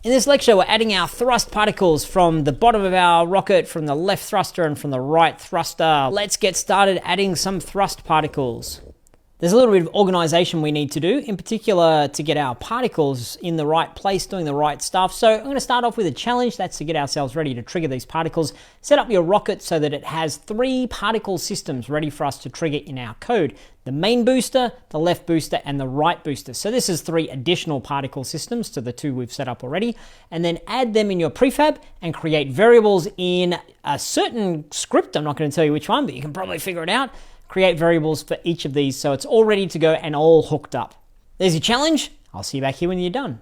In this lecture, we're adding our thrust particles from the bottom of our rocket, from the left thruster and from the right thruster. Let's get started adding some thrust particles. There's a little bit of organization we need to do, in particular to get our particles in the right place, doing the right stuff. So I'm going to start off with a challenge. That's to get ourselves ready to trigger these particles. Set up your rocket so that it has 3 particle systems ready for us to trigger in our code. The main booster, the left booster, and the right booster. So this is 3 additional particle systems to the 2 we've set up already. And then add them in your prefab and create variables in a certain script. I'm not going to tell you which one, but you can probably figure it out. Create variables for each of these so it's all ready to go and all hooked up. There's your challenge. I'll see you back here when you're done.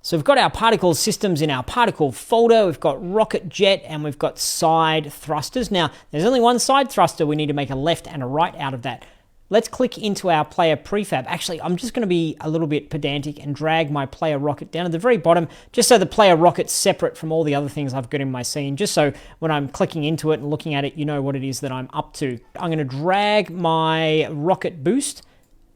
So we've got our particle systems in our particle folder. We've got rocket jet and we've got side thrusters. Now, there's only one side thruster. We need to make a left and a right out of that. Let's click into our player prefab. Actually, I'm just going to be a little bit pedantic and drag my player rocket down to the very bottom, just so the player rocket's separate from all the other things I've got in my scene, just so when I'm clicking into it and looking at it, you know what it is that I'm up to. I'm going to drag my rocket boost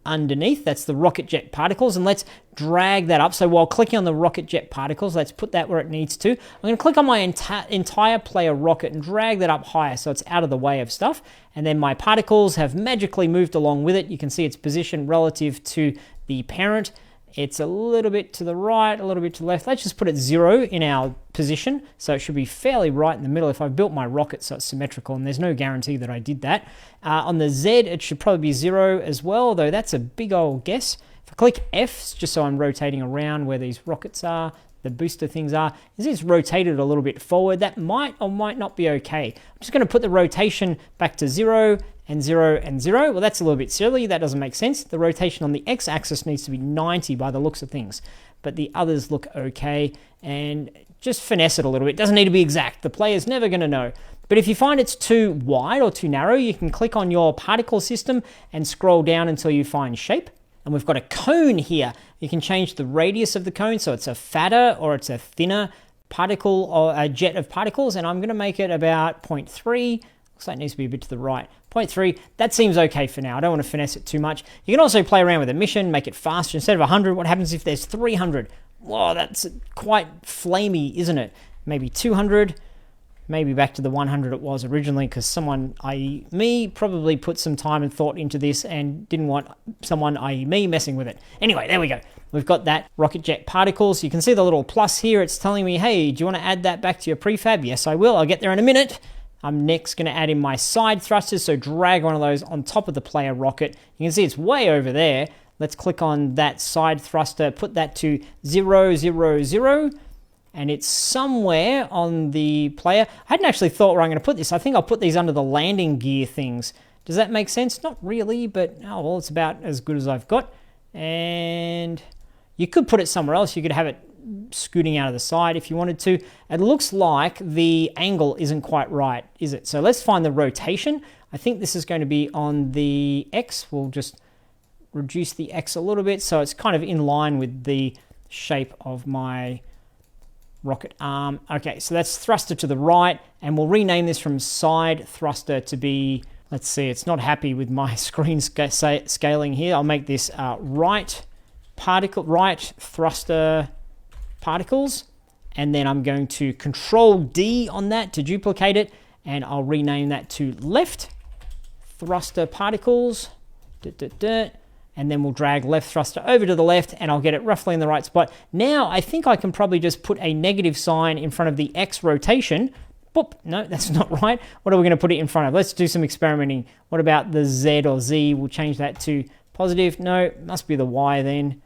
underneath. That's the rocket jet particles, and let's drag that up. So while clicking on the rocket jet particles, let's put that where it needs to. I'm going to click on my entire player rocket and drag that up higher so it's out of the way of stuff. And then my particles have magically moved along with it. You can see its position relative to the parent. It's a little bit to the right, a little bit to the left. Let's just put it 0 in our position, so it should be fairly right in the middle if I've built my rocket so it's symmetrical, and there's no guarantee that I did that. On the Z, it should probably be 0 as well, though that's a big old guess. If I click F, just so I'm rotating around where these rockets are, the booster things are, is it's rotated a little bit forward. That might or might not be okay. I'm just going to put the rotation back to 0 and 0 and 0. Well, that's a little bit silly. That doesn't make sense. The rotation on the x-axis needs to be 90 by the looks of things, but the others look okay, and just finesse it a little bit. It doesn't need to be exact. The player's never going to know. But if you find it's too wide or too narrow, you can click on your particle system and scroll down until you find shape. And we've got a cone here. You can change the radius of the cone so it's a fatter or it's a thinner particle or a jet of particles. And I'm going to make it about 0.3. Looks like it needs to be a bit to the right. 0.3. That seems okay for now. I don't want to finesse it too much. You can also play around with emission, make it faster. Instead of 100, what happens if there's 300? Whoa, that's quite flamey, isn't it? Maybe 200. Maybe back to the 100 it was originally, because someone, i.e. me, probably put some time and thought into this and didn't want someone, i.e. me, messing with it. Anyway, there we go. We've got that rocket jet particles. You can see the little plus here. It's telling me, hey, do you want to add that back to your prefab? Yes, I will. I'll get there in a minute. I'm next going to add in my side thrusters, so drag one of those on top of the player rocket. You can see it's way over there. Let's click on that side thruster, put that to 0, 0, 0. And it's somewhere on the player. I hadn't actually thought where I'm going to put this. I think I'll put these under the landing gear things. Does that make sense? Not really, but oh well, it's about as good as I've got. And you could put it somewhere else. You could have it scooting out of the side if you wanted to. It looks like the angle isn't quite right, is it? So let's find the rotation. I think this is going to be on the X. We'll just reduce the X a little bit so it's kind of in line with the shape of my rocket arm. Okay, so that's thruster to the right, and we'll rename this from side thruster to be, let's see, it's not happy with my screen scaling here. I'll make this right thruster particles, and then I'm going to Control D on that to duplicate it, and I'll rename that to left thruster particles. And then we'll drag left thruster over to the left, and I'll get it roughly in the right spot. Now, I think I can probably just put a negative sign in front of the X rotation. Boop, no, that's not right. What are we going to put it in front of? Let's do some experimenting. What about the Z or Z? We'll change that to positive. No, must be the Y then.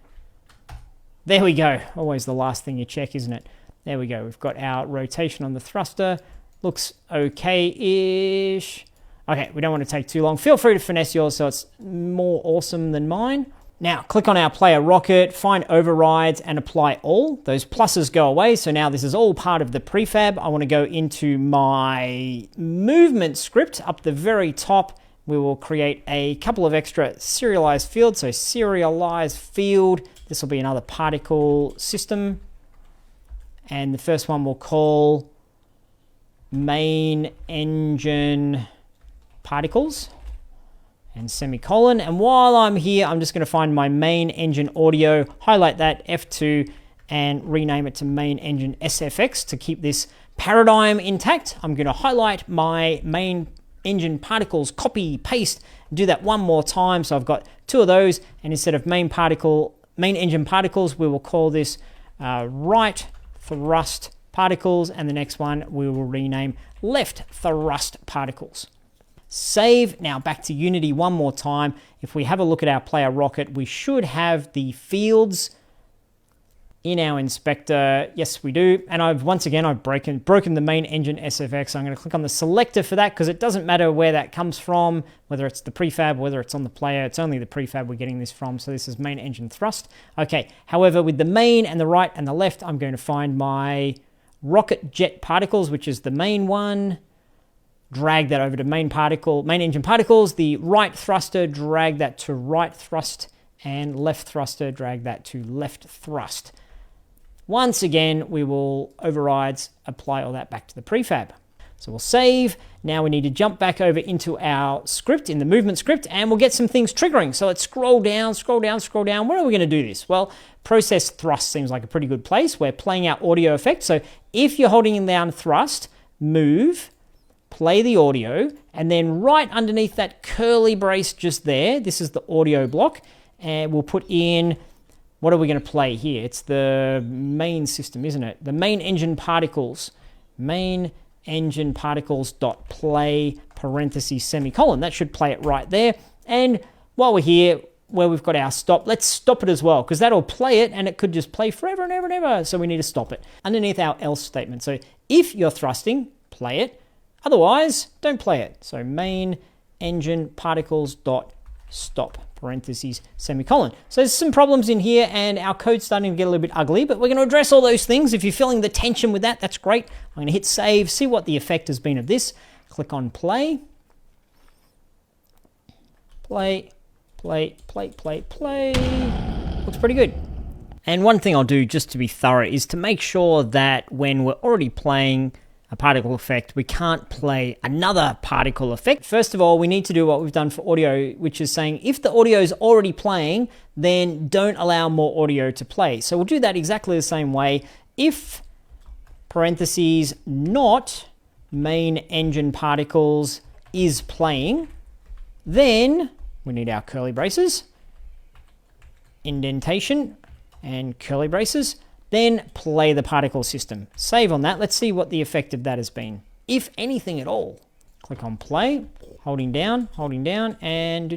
There we go. Always the last thing you check, isn't it? There we go. We've got our rotation on the thruster. Looks okay-ish. Okay, we don't want to take too long. Feel free to finesse yours so it's more awesome than mine. Now, click on our player rocket, find overrides, and apply all. Those pluses go away, so now this is all part of the prefab. I want to go into my movement script up the very top. We will create a couple of extra serialized fields. So serialized field, this will be another particle system. And the first one we'll call main engine particles and semicolon. And while I'm here, I'm just going to find my main engine audio, highlight that, F2, and rename it to main engine SFX to keep this paradigm intact. I'm going to highlight my main engine particles, copy, paste, do that one more time. So I've got two of those, and instead of main engine particles, we will call this right thrust particles, and the next one we will rename left thrust particles. Save. Now back to Unity one more time. If we have a look at our player rocket, we should have the fields in our inspector. Yes, we do. And I've broken the main engine SFX. I'm going to click on the selector for that because it doesn't matter where that comes from, whether it's the prefab, whether it's on the player. It's only the prefab we're getting this from. So this is main engine thrust. Okay. However, with the main and the right and the left, I'm going to find my rocket jet particles, which is the main one. Drag that over to main engine particles. The right thruster, drag that to right thrust, and left thruster, drag that to left thrust. Once again, we will apply all that back to the prefab. So we'll save. Now we need to jump back over into our script, in the movement script, and we'll get some things triggering. So let's scroll down. Where are we going to do this? Well, process thrust seems like a pretty good place. We're playing our audio effect. So if you're holding down thrust, move, play the audio, and then right underneath that curly brace just there, this is the audio block, and we'll put in, what are we going to play here? It's the main system, isn't it? The main engine particles. Main engine particles dot play parentheses semicolon. That should play it right there. And while we're here, where we've got our stop, let's stop it as well, because that'll play it and it could just play forever and ever and ever. So we need to stop it underneath our else statement. So if you're thrusting, play it. Otherwise, don't play it. So main engine particles dot stop parentheses semicolon. So there's some problems in here and our code's starting to get a little bit ugly, but we're going to address all those things. If you're feeling the tension with that, that's great. I'm going to hit save, see what the effect has been of this. Click on play. Play. Looks pretty good. And one thing I'll do just to be thorough is to make sure that when we're already playing a particle effect, we can't play another particle effect. First of all, we need to do what we've done for audio, which is saying if the audio is already playing, then don't allow more audio to play. So we'll do that exactly the same way. If parentheses not main engine particles is playing, then we need our curly braces, indentation, and curly braces. Then play the particle system. Save on that. Let's see what the effect of that has been, if anything at all. Click on play, holding down, and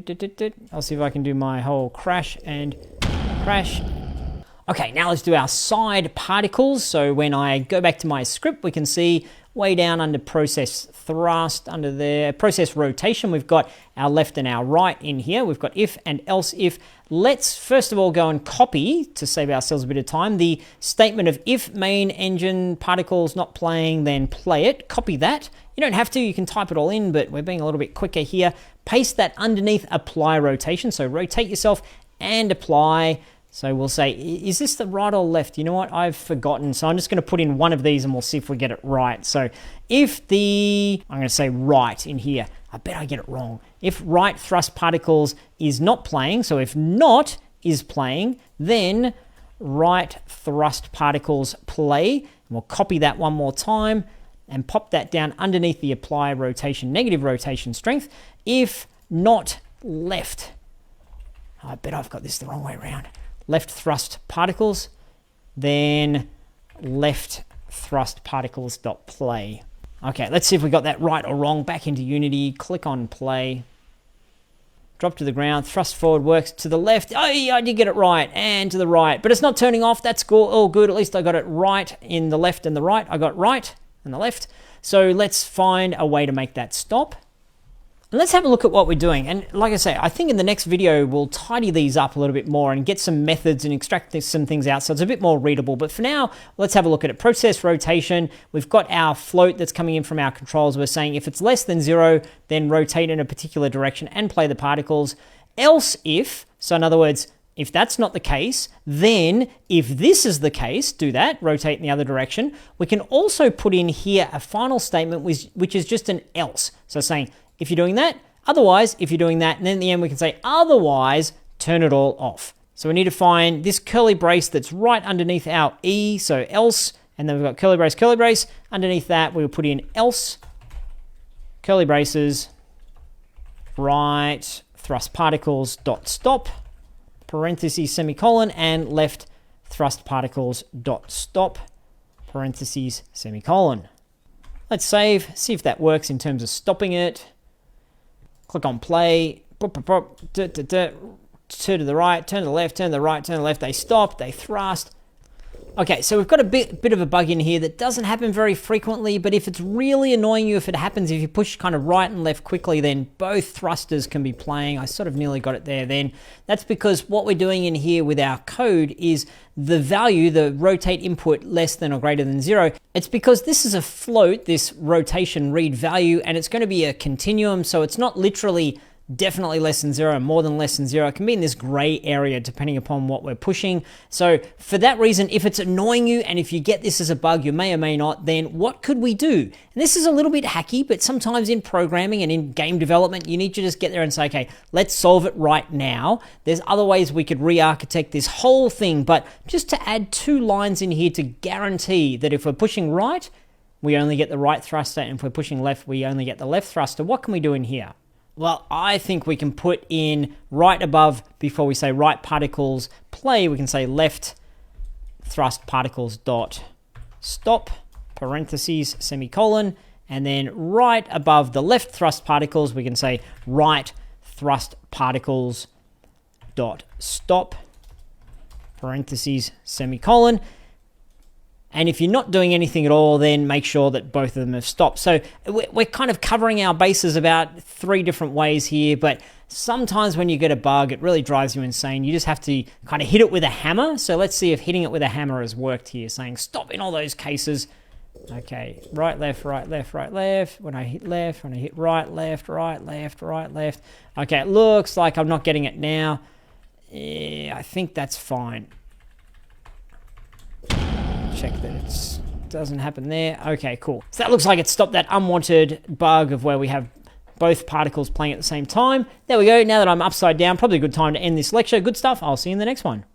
I'll see if I can do my whole crash and crash. Okay, now let's do our side particles. So when I go back to my script, we can see way down under process thrust, under there, process rotation, we've got our left and our right in here. We've got if and else if. Let's first of all go and copy, to save ourselves a bit of time, the statement of if main engine particles not playing, then play it. Copy that. You don't have to, you can type it all in, but we're being a little bit quicker here. Paste that underneath apply rotation. So rotate yourself and apply. So we'll say, is this the right or left? You know what? I've forgotten. So I'm just going to put in one of these and we'll see if we get it right. So if I'm going to say right in here. I bet I get it wrong. If right thrust particles is not playing, so if not is playing, then right thrust particles play. And we'll copy that one more time and pop that down underneath the apply rotation, negative rotation strength. If not left, I bet I've got this the wrong way around. Left thrust particles, then left thrust particles dot play. Okay, let's see if we got that right or wrong. Back into Unity, click on play. Drop to the ground, thrust forward works to the left. Oh, I did get it right, and to the right. But it's not turning off, that's all good. At least I got it right in the left and the right. I got right and the left. So let's find a way to make that stop. And let's have a look at what we're doing. And like I say, I think in the next video, we'll tidy these up a little bit more and get some methods and extract some things out so it's a bit more readable. But for now, let's have a look at it. Process rotation. We've got our float that's coming in from our controls. We're saying if it's less than 0, then rotate in a particular direction and play the particles. Else if, so in other words, if that's not the case, then if this is the case, do that, rotate in the other direction. We can also put in here a final statement, which is just an else. So saying, if you're doing that, otherwise, if you're doing that, and then in the end we can say, otherwise, turn it all off. So we need to find this curly brace that's right underneath our E, so else, and then we've got curly brace. Underneath that, we'll put in else, curly braces, right thrust particles dot stop, parentheses, semicolon, and left thrust particles dot stop, parentheses, semicolon. Let's save, see if that works in terms of stopping it. Click on play. Turn to the right, turn to the left, turn to the right, turn to the left. They stop, they thrust. Okay, so we've got a bit of a bug in here that doesn't happen very frequently, but if it's really annoying you, if it happens, if you push kind of right and left quickly, then both thrusters can be playing. I sort of nearly got it there then. That's because what we're doing in here with our code is the value, the rotate input less than or greater than 0. It's because this is a float, this rotation read value, and it's going to be a continuum, so it's not literally definitely less than 0, more than less than 0. It can be in this gray area depending upon what we're pushing. So for that reason, if it's annoying you and if you get this as a bug, you may or may not, then what could we do? And this is a little bit hacky, but sometimes in programming and in game development, you need to just get there and say, okay, let's solve it right now. There's other ways we could re-architect this whole thing, but just to add 2 lines in here to guarantee that if we're pushing right, we only get the right thruster, and if we're pushing left, we only get the left thruster. What can we do in here? Well, I think we can put in right above, before we say right particles play, we can say left thrust particles dot stop, parentheses, semicolon, and then right above the left thrust particles, we can say right thrust particles dot stop, parentheses, semicolon. And if you're not doing anything at all, then make sure that both of them have stopped. So we're kind of covering our bases about 3 different ways here, but sometimes when you get a bug, it really drives you insane. You just have to kind of hit it with a hammer. So let's see if hitting it with a hammer has worked here, saying stop in all those cases. Okay, right, left, right, left, right, left. When I hit left, when I hit right, left, right, left, right, left. Okay, it looks like I'm not getting it now. Yeah, I think that's fine. Check that it doesn't happen there. Okay, cool. So that looks like it stopped that unwanted bug of where we have both particles playing at the same time. There we go. Now that I'm upside down, probably a good time to end this lecture. Good stuff. I'll see you in the next one.